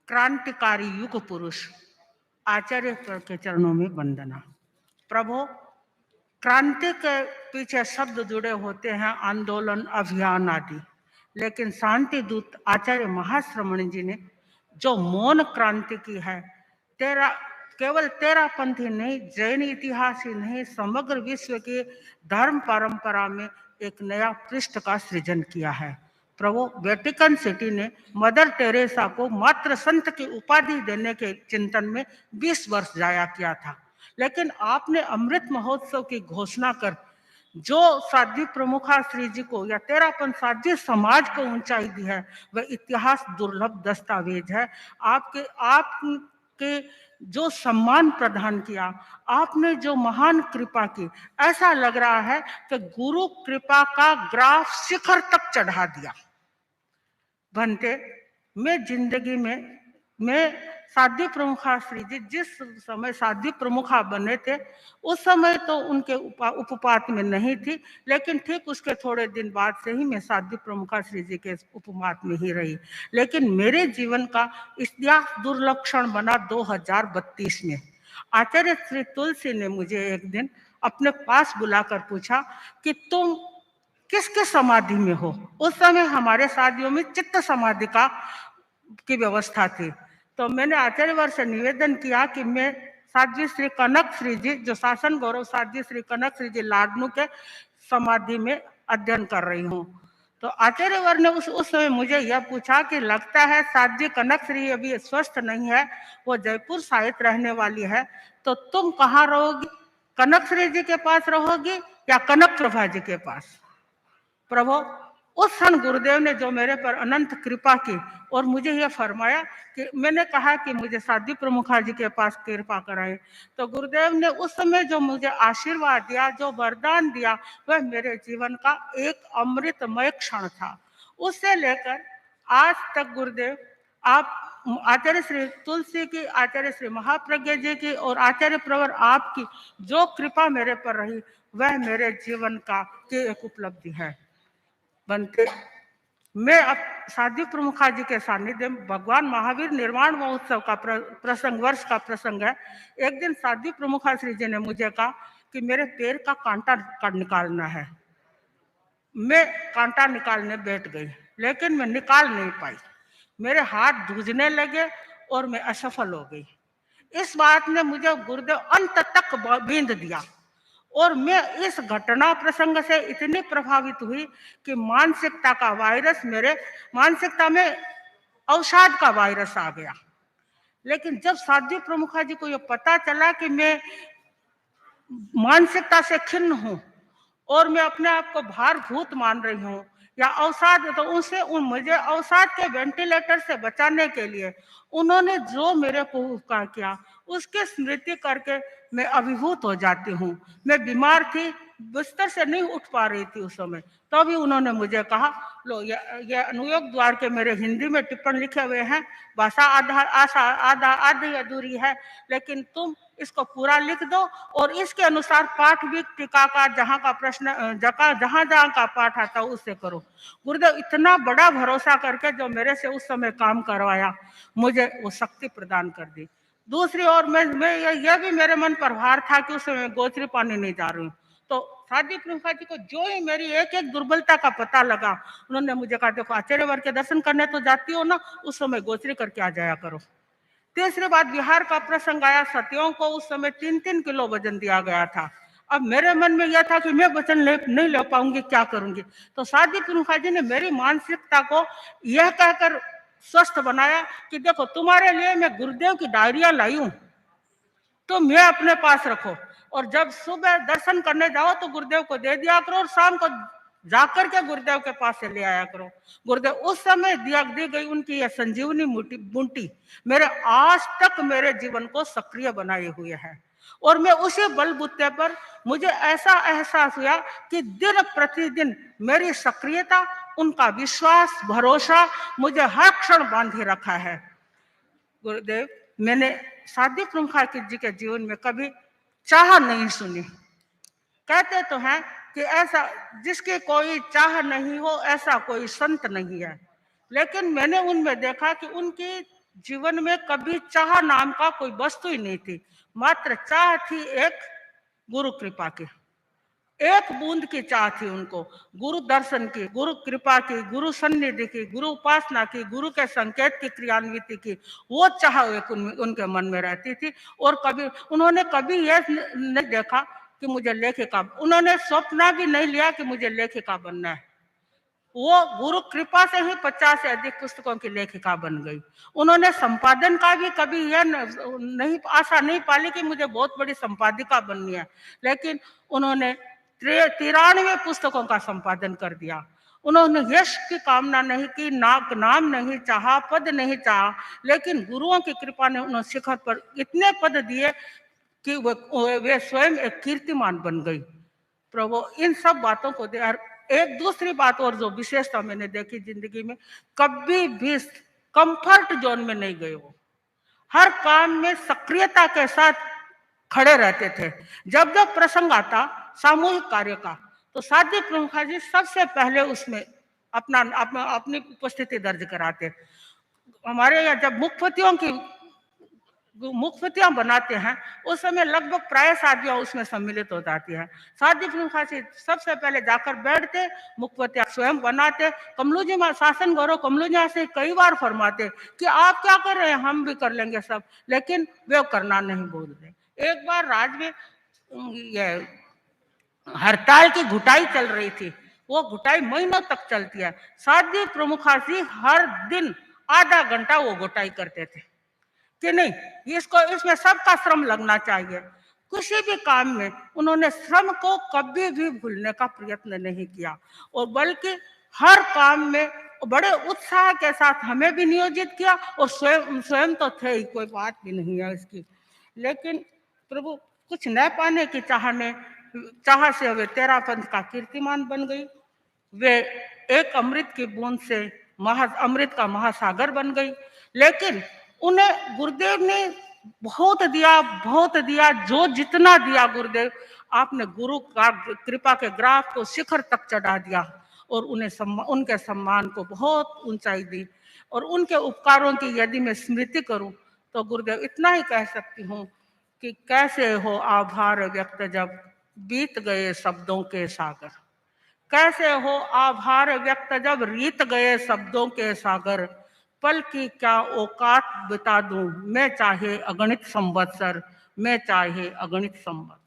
क्रांतिकारी युग पुरुष आचार्य के चरणों में वंदना। प्रभु, क्रांति के पीछे शब्द जुड़े होते हैं, आंदोलन, अभियान आदि, लेकिन शांति दूत आचार्य महाश्रमण जी ने जो मौन क्रांति की है, केवल तेरा पंथी नहीं, जैन इतिहास ही नहीं, समग्र विश्व की धर्म परंपरा में एक नया पृष्ठ का सृजन किया है। प्रभु, वेटिकन सिटी ने मदर टेरेसा को मात्र संत की उपाधि देने के चिंतन में 20 वर्ष जाया किया था, लेकिन आपने अमृत महोत्सव की घोषणा कर जो साध्वी प्रमुखा श्री जी को या तेरापन साध्वी समाज को ऊंचाई दी है, वह इतिहास दुर्लभ दस्तावेज है। आपके जो सम्मान प्रदान किया, आपने जो महान कृपा की, ऐसा लग रहा है कि गुरु कृपा का ग्राफ शिखर तक चढ़ा दिया। बनते मैं जिंदगी में साध्वी प्रमुखा श्री जी जिस समय साध्वी प्रमुखा बने थे, उस समय तो उनके उपपात में नहीं थी, लेकिन ठीक उसके थोड़े दिन बाद से ही मैं साध्वी प्रमुखा श्री जी के उपमात में ही रही। लेकिन मेरे जीवन का इतिहास दुर्लक्षण बना 2032 में। आचार्य श्री तुलसी ने मुझे एक दिन अपने पास बुलाकर पूछा कि तुम किसके समाधि में हो। उस समय हमारे शादियों में चित्त समाधि की व्यवस्था थी। तो मैंने आचार्यवर से निवेदन किया कि मैं साध्वी श्री कनक श्री जी, जो शासन गौरव साध्वी श्री कनक श्री जी लाडनू के समाधि में अध्ययन कर रही हूँ। तो आचार्यवर ने उस समय मुझे यह पूछा कि लगता है साध्वी कनक श्री अभी स्वस्थ नहीं है, वो जयपुर साहित्य रहने वाली है, तो तुम कहाँ रहोगी? कनक श्री जी के पास रहोगी या कनक प्रभा जी के पास? प्रभु, उस क्षण गुरुदेव ने जो मेरे पर अनंत कृपा की और मुझे यह फरमाया कि मैंने कहा कि मुझे साध्वी प्रमुखा जी के पास कृपा कराएं, तो गुरुदेव ने उस समय जो मुझे आशीर्वाद दिया, जो वरदान दिया, वह मेरे जीवन का एक अमृतमय क्षण था। उससे लेकर आज तक गुरुदेव, आप आचार्य श्री तुलसी की, आचार्य श्री महाप्रज्ञा जी की और आचार्य प्रवर आपकी जो कृपा मेरे पर रही, वह मेरे जीवन की एक उपलब्धि है। बनते मैं अब साध्वी प्रमुखा जी के सानिध्य में, भगवान महावीर निर्वाण महोत्सव का प्रसंग, वर्ष का प्रसंग है। एक दिन साध्वी प्रमुखा श्री जी ने मुझे कहा कि मेरे पैर का कांटा निकालना है। मैं कांटा निकालने बैठ गई, लेकिन मैं निकाल नहीं पाई। मेरे हाथ धुजने लगे और मैं असफल हो गई। इस बात ने मुझे गुरुदेव अंत तक बींध दिया और मैं इस घटना प्रसंग से इतनी प्रभावित हुई कि मानसिकता का वायरस, मेरे मानसिकता में अवसाद का वायरस आ गया। लेकिन जब साध्वी प्रमुखा जी को यह पता चला कि मैं मानसिकता से खिन्न हूं और मैं अपने आप को भारभूत मान रही हूं या अवसाद, तो मुझे अवसाद के वेंटिलेटर से बचाने के लिए उन्होंने जो मेरे को उपकार किया, उसकी स्मृति करके मैं अभिभूत हो जाती हूँ। मैं बीमार थी, बिस्तर से नहीं उठ पा रही थी उस समय, तो भी उन्होंने मुझे कहा, लो ये अनुयोग द्वार के मेरे हिंदी में टिप्पण लिखे हुए हैं, भाषा आधी अधूरी है, लेकिन तुम इसको पूरा लिख दो और इसके अनुसार पाठ भी टीका का जहाँ का प्रश्न जहाँ का पाठ आता है उससे करो। गुरुदेव इतना बड़ा भरोसा करके जो मेरे से उस समय काम करवाया, मुझे वो शक्ति प्रदान कर दी। दूसरी ओर मैं यह भी मेरे मन पर भार था कि उस समय गोचरी पानी नहीं जा रही हूँ। तो साध्वी प्रमुखा जी को जो ही मेरी एक एक दुर्बलता का पता लगा, उन्होंने मुझे कहा, देखो आचार्यवर के दर्शन करने तो जाती हो ना, उस समय गोचरी करके आ जाया करो। तीसरी बात, बिहार का प्रसंग आया, सतियों को उस समय 3-3 किलो वजन दिया गया था। अब मेरे मन में यह था कि मैं वजन नहीं ले पाऊंगी, क्या करूंगी? तो साध्वी प्रमुखा जी ने मेरी मानसिकता को यह कहकर स्वस्थ बनाया कि देखो तुम्हारे लिए मैं गुरुदेव की डायरिया लाई हूं, तो मैं अपने पास रखो, और जब सुबह दर्शन करने जाओ तो गुरुदेव को दे दिया करो और शाम को जाकर के गुरुदेव के पास से ले आया करो। गुरुदेव उस समय दी गई उनकी यह संजीवनी बूटी मेरे आज तक मेरे जीवन को सक्रिय बनाए हुए है, और मैं उसी बलबूते पर मुझे ऐसा एहसास हुआ कि दिन प्रतिदिन मेरी सक्रियता, उनका विश्वास, भरोसा मुझे हर क्षण बांधे रखा है। गुरुदेव, मैंने साध्वी प्रमुखा जी के जीवन में कभी चाह नहीं सुनी। कहते तो हैं कि ऐसा जिसकी कोई चाह नहीं हो, ऐसा कोई संत नहीं है, लेकिन मैंने उनमें देखा कि उनकी जीवन में कभी चाह नाम का कोई वस्तु ही नहीं थी, मात्र चाह थी एक गुरु कृपा की, एक बूंद की चाह थी उनको, गुरु दर्शन की, गुरु कृपा की, गुरु सन्निधि की, गुरु उपासना की, गुरु के संकेत की क्रियान्विति की, वो चाह एक उनके मन में रहती थी। और कभी उन्होंने कभी यह नहीं देखा कि मुझे लेखिका, उन्होंने स्वप्न भी नहीं लिया कि मुझे लेखिका बनना है। वो गुरु कृपा से ही 50 से अधिक पुस्तकों की लेखिका बन गई। उन्होंने संपादन का भी कभी यह नहीं आशा नहीं पाली कि मुझे बहुत बड़ी संपादिका बननी है, लेकिन उन्होंने 93 पुस्तकों का संपादन कर दिया। उन्होंने यश की कामना नहीं की, नाम नहीं चाहा, पद नहीं चाहा, लेकिन गुरुओं की कृपा ने उन्हें शिखर पर इतने पद दिए कि वे स्वयं एक कीर्तिमान बन गई। प्रभु इन सब बातों को दे। और एक दूसरी बात और जो विशेषता मैंने देखी जिंदगी में, कभी भी कंफर्ट जोन में नहीं गए वो, हर काम में सक्रियता के साथ खड़े रहते थे। जब जब प्रसंग आता सामूहिक कार्य का, तो साध्वी प्रमुखा जी सबसे पहले उसमें अपनी उपस्थिति दर्ज कराते। हमारे यहाँ जब मुखपतियां बनाते हैं, उस समय लगभग प्राय साधियां उसमें सम्मिलित हो जाती है। साध्वी प्रमुखा जी सबसे पहले जाकर बैठते, मुखपतियां स्वयं बनाते। कमलू जी शासन गौरव कमलू जी से कई बार फरमाते कि आप क्या कर रहे हैं, हम भी कर लेंगे सब, लेकिन वे करना नहीं बोलते। एक बार राज में ये हड़ताल की घुटाई चल रही थी, वो घुटाई महीनों तक चलती है। साध्वी प्रमुखा जी हर दिन आधा घंटा वो घुटाई करते थे कि नहीं, इसमें सबका श्रम लगना चाहिए। किसी भी काम में उन्होंने श्रम को कभी भी भूलने का प्रयत्न नहीं किया, और बल्कि हर काम में बड़े उत्साह के साथ हमें भी नियोजित किया, और स्वयं तो थे ही, कोई बात भी नहीं है इसकी। लेकिन प्रभु कुछ न पाने की चाह से वे तेरापंथ का कीर्तिमान बन गई। वे एक अमृत की बूंद से अमृत का महासागर बन गई। लेकिन उन्हें गुरुदेव ने बहुत दिया, जो जितना दिया गुरुदेव, आपने गुरु का कृपा के ग्राफ को शिखर तक चढ़ा दिया, और उनके सम्मान को बहुत ऊंचाई दी। और उनके उपकारों की यदि मैं स्मृति करूं, तो गुरुदेव इतना ही कह सकती हूँ कि कैसे हो आभार व्यक्त जब बीत गए शब्दों के सागर, कैसे हो आभार व्यक्त जब रीत गए शब्दों के सागर, पल की क्या औकात बता दूं मैं चाहे अगणित संवत्सर, मैं चाहे अगणित संवत्सर।